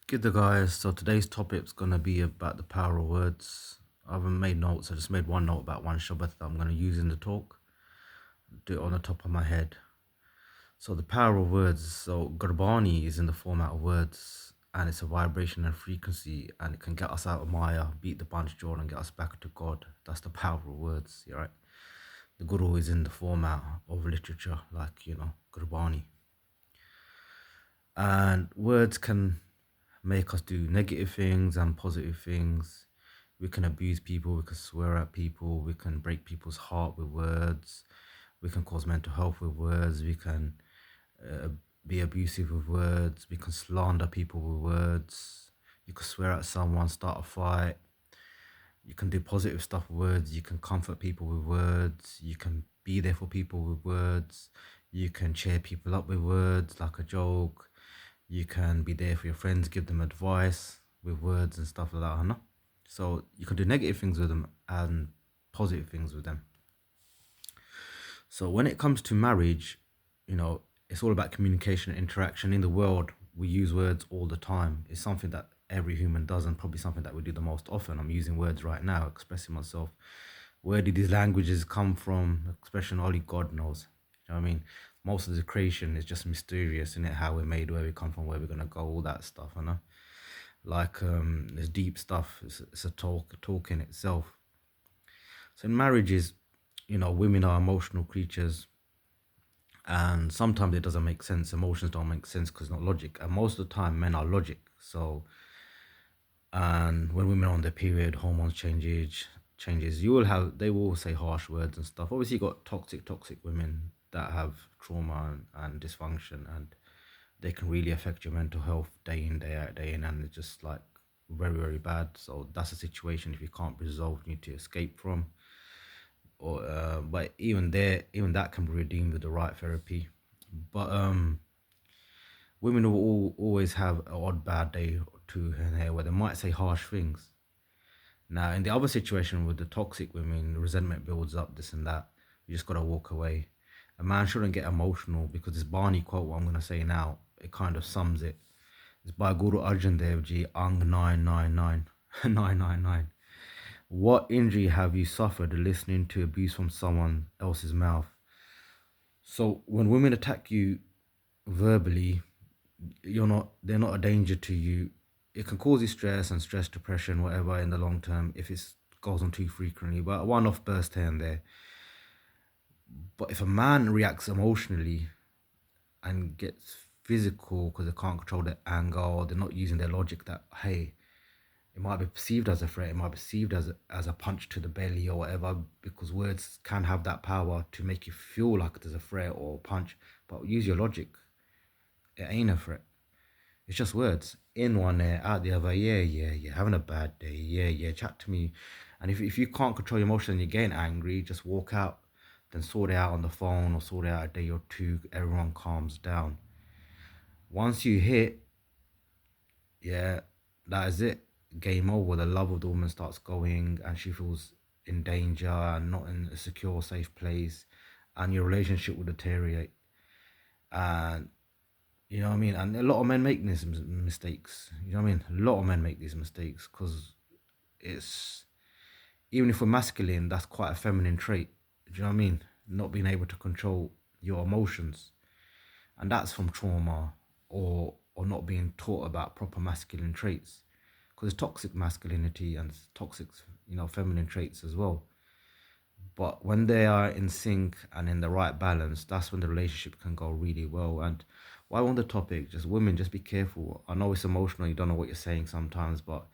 Good day, guys. So today's topic's gonna be about the power of words. I haven't made notes. I just made one note about one Shabbat that I'm gonna use in the talk. Do it on the top of my head. So the power of words. So Gurbani is in the format of words, and it's a vibration and frequency, and it can get us out of Maya, beat the bunch jaw, and get us back to God. That's the power of words. Yeah, right. The Guru is in the format of literature, like Gurbani, and words can make us do negative things and positive things. We can abuse people, we can swear at people, we can break people's heart with words, we can cause mental health with words, we can uh, be abusive with words, we can slander people with words, you can swear at someone, start a fight, you can do positive stuff with words, you can comfort people with words, you can be there for people with words, you can cheer people up with words like a joke, you can be there for your friends, give them advice with words and stuff like that, huh? So you can do negative things with them and positive things with them. So when it comes to marriage, it's all about communication and interaction. In the world, we use words all the time. It's something that every human does, and probably something that we do the most often. I'm using words right now, expressing myself. Where did these languages come from? Expression only God knows. You know what I mean? Most of the creation is just mysterious in it, how we're made, where we come from, where we're gonna go, all that stuff, you know. Like there's deep stuff. It's a talk in itself. So in marriages, women are emotional creatures, and sometimes it doesn't make sense. Emotions don't make sense because it's not logic, and most of the time men are logic. So, and when women are on their period, hormones changes, they will say harsh words and stuff. Obviously you got toxic women that have trauma and dysfunction, and they can really affect your mental health day in, day out, day in, and it's just like very bad. So that's a situation, if you can't resolve, you need to escape from. Or but even that can be redeemed with the right therapy. But women will always have an odd bad day or two here and there where they might say harsh things. Now, in the other situation with the toxic women, resentment builds up, this and that. You just gotta walk away. A man shouldn't get emotional, because this Barney quote, what I'm gonna say now, it kind of sums it. It's by Guru Arjan Dev Ji, Ang 999. 999. What injury have you suffered listening to abuse from someone else's mouth? So when women attack you verbally, they're not a danger to you. It can cause you stress, depression, whatever, in the long term if it goes on too frequently, but a one-off burst here and there. But if a man reacts emotionally and gets physical because they can't control their anger, or they're not using their logic, that hey, it might be perceived as a threat, it might be perceived as a punch to the belly or whatever, because words can have that power to make you feel like there's a threat or a punch. But use your logic, it ain't a threat. It's just words. In one ear, out the other. Yeah. Having a bad day. Yeah. Chat to me. And if you can't control your emotion and you're getting angry, just walk out. Then sort it out on the phone, or sort it out a day or two. Everyone calms down. Once you hit, yeah, that is it. Game over. The love of the woman starts going, and she feels in danger and not in a secure, safe place. And your relationship will deteriorate. And you know what I mean? And a lot of men make these mistakes. You know what I mean? A lot of men make these mistakes because it's, even if we're masculine, that's quite a feminine trait. Do you know what I mean? Not being able to control your emotions. And that's from trauma, or not being taught about proper masculine traits. Because there's toxic masculinity and toxic, feminine traits as well. But when they are in sync and in the right balance, that's when the relationship can go really well. And while on the topic, just women, just be careful. I know it's emotional, you don't know what you're saying sometimes, but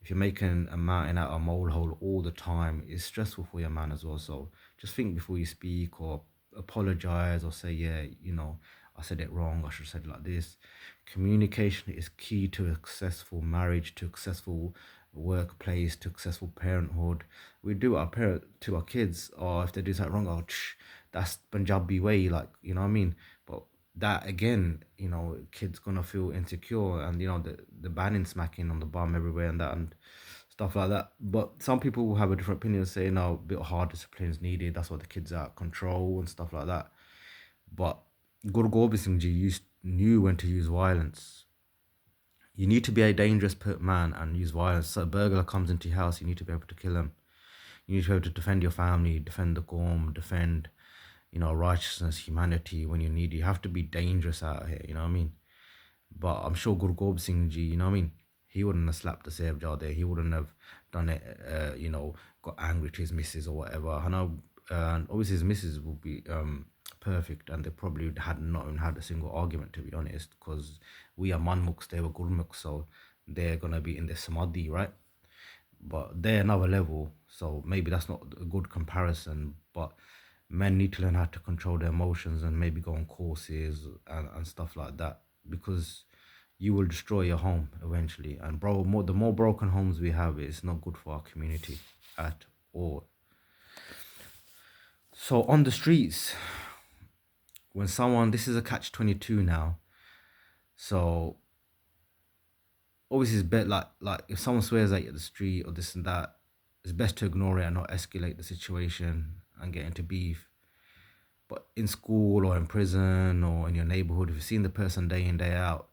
if you're making a mountain out of a molehill all the time, it's stressful for your man as well. So just think before you speak, or apologize, or say, yeah, I said it wrong, I should have said it like this. Communication is key to a successful marriage, to a successful workplace, to successful parenthood. We do our parent to our kids, or if they do something wrong, that's Punjabi way, like, you know what I mean? But that again, kids gonna feel insecure, and the banning smacking on the bum everywhere and that and stuff like that. But some people will have a different opinion, say no, a bit of hard discipline is needed, that's why the kids are out of control and stuff like that. But Guru Gobind Singh Ji knew when to use violence, You need to be a dangerous man and use violence. So a burglar comes into your house, you need to be able to kill him. You need to be able to defend your family, defend the Qawm, defend, righteousness, humanity when you need. You have to be dangerous out here, you know what I mean? But I'm sure Guru Gobind Singh Ji, you know what I mean? He wouldn't have slapped the Sahibzada there. He wouldn't have done it, got angry to his missus or whatever. I know, and obviously his missus will be perfect, and they probably had not even had a single argument, to be honest, because we are Manmukhs, they were Gurmukhs, so they're gonna be in the Samadhi, right? But they're another level, so maybe that's not a good comparison. But men need to learn how to control their emotions and maybe go on courses and stuff like that, because you will destroy your home eventually. And bro, the more broken homes we have, it's not good for our community at all. So on the streets, when someone, this is a catch-22 now, so obviously it's better, like if someone swears at you at the street or this and that, it's best to ignore it and not escalate the situation and get into beef. But in school or in prison or in your neighborhood, if you've seen the person day in, day out,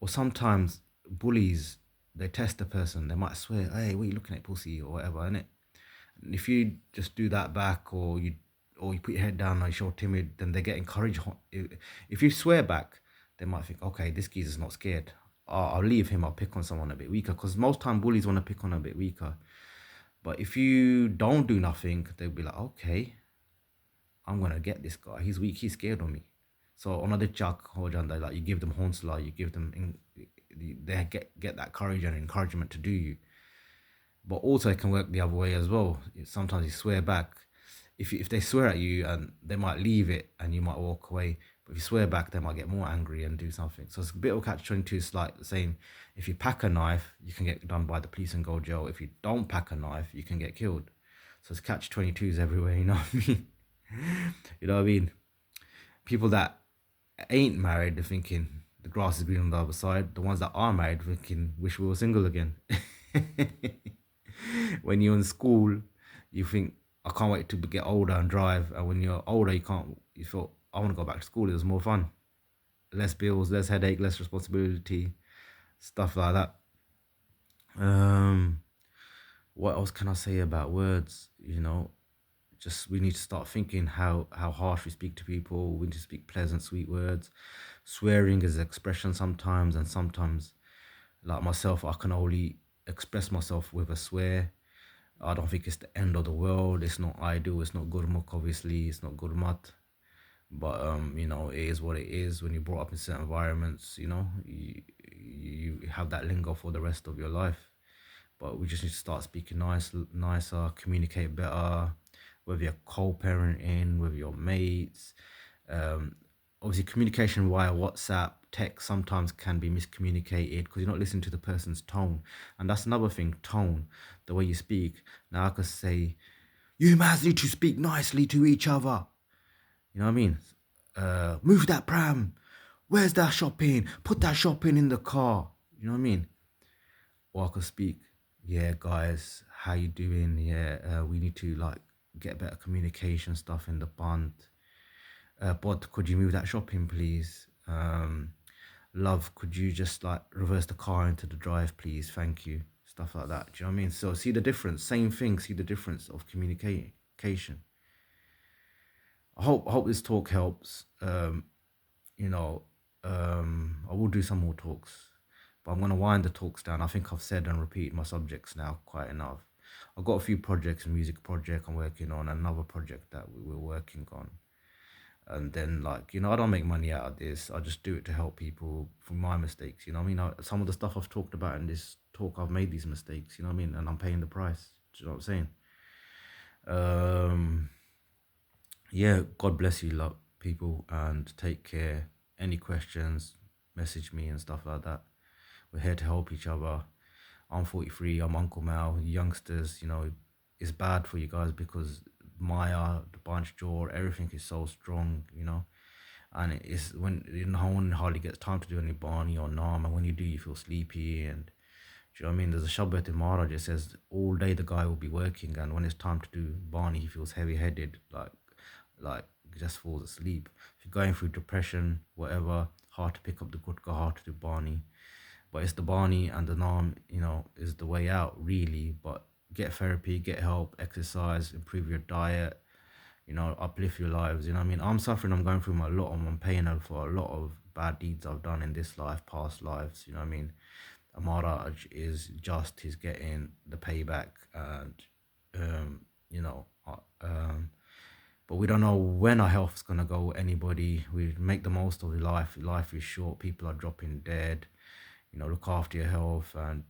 or sometimes bullies, they test the person, they might swear, hey, what are you looking at, pussy, or whatever, innit? And if you just do that back, or you put your head down or you show timid, then they get encouraged. If you swear back, they might think, okay, this geezer's not scared. I'll leave him, I'll pick on someone a bit weaker, because most time bullies want to pick on a bit weaker. But if you don't do nothing, they'll be like, okay, I'm gonna get this guy. He's weak. He's scared of me. So another chak ho janda, like you give them honsla, you give them, they get that courage and encouragement to do you. But also it can work the other way as well. Sometimes you swear back. If they swear at you, and they might leave it and you might walk away. But if you swear back, they might get more angry and do something. So it's a bit of a catch-22. It's like the same. If you pack a knife, you can get done by the police and go to jail. If you don't pack a knife, you can get killed. So it's catch-22s everywhere, you know what I mean? You know what I mean? People that ain't married are thinking the grass is green on the other side. The ones that are married thinking, wish we were single again. When you're in school, you think, I can't wait to get older and drive. And when you're older, you feel, I want to go back to school. It was more fun. Less bills, less headache, less responsibility, stuff like that. What else can I say about words? Just we need to start thinking how harsh we speak to people. We need to speak pleasant, sweet words. Swearing is expression sometimes, and sometimes, like myself, I can only express myself with a swear. I don't think it's the end of the world. It's not ideal. It's not gurmukh, obviously. It's not gurmat. But it is what it is. When you're brought up in certain environments, you have that lingo for the rest of your life. But we just need to start speaking nicer, communicate better, whether you're co-parenting, with your mates. Obviously, communication via WhatsApp, text sometimes can be miscommunicated because you're not listening to the person's tone. And that's another thing, tone, the way you speak. Now I could say, you mans need to speak nicely to each other. You know what I mean? Move that pram. Where's that shopping? Put that shopping in the car. You know what I mean? Or I could speak, yeah, guys, how you doing? Yeah, we need to get better communication stuff in the bond. Bod, could you move that shopping, please? Love, could you just reverse the car into the drive, please? Thank you. Stuff like that. Do you know what I mean? So see the difference. Same thing. See the difference of communication. I hope this talk helps. I will do some more talks, but I'm going to wind the talks down. I think I've said and repeated my subjects now quite enough. I've got a few projects, a music project I'm working on, another project that we're working on. And then, I don't make money out of this. I just do it to help people from my mistakes. You know what I mean? Some of the stuff I've talked about in this talk, I've made these mistakes. You know what I mean? And I'm paying the price. Do you know what I'm saying? Yeah, God bless you, lot, people, and take care. Any questions, message me and stuff like that. We're here to help each other. I'm 43, I'm Uncle Mal. Youngsters, it's bad for you guys because Maya, the bunch jaw, everything is so strong, and it's when no one hardly gets time to do any Barney or Nam, and when you do, you feel sleepy. And do you know what I mean? There's a Shabbat in Maharaj, it says all day the guy will be working, and when it's time to do Barney, he feels heavy-headed, like just falls asleep. If you're going through depression, whatever, hard to pick up the gutka, hard to do Barney. But it's the Barney and the Nam, is the way out, really. But get therapy, get help, exercise, improve your diet, uplift your lives. You know what I mean? I'm suffering, I'm going through a lot, I'm paying for a lot of bad deeds I've done in this life, past lives. You know what I mean? Amaraj is just, he's getting the payback, and, um, you know, but we don't know when our health's gonna go with anybody. We make the most of the life. Life is short. People are dropping dead. Look after your health, and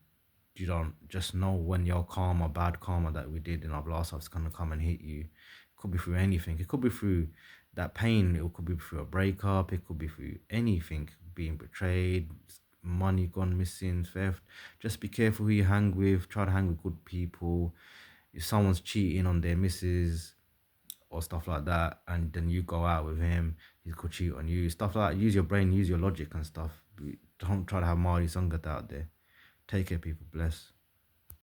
you don't just know when your karma, bad karma that we did in our last life is gonna come and hit you. It could be through anything. It could be through that pain. It could be through a breakup. It could be through anything, being betrayed, money gone missing, theft. Just be careful who you hang with. Try to hang with good people. If someone's cheating on their missus or stuff like that, and then you go out with him, he could cheat on you, stuff like that. Use your brain, use your logic and stuff. Don't try to have Mari Sangat out there. Take care, people. Bless.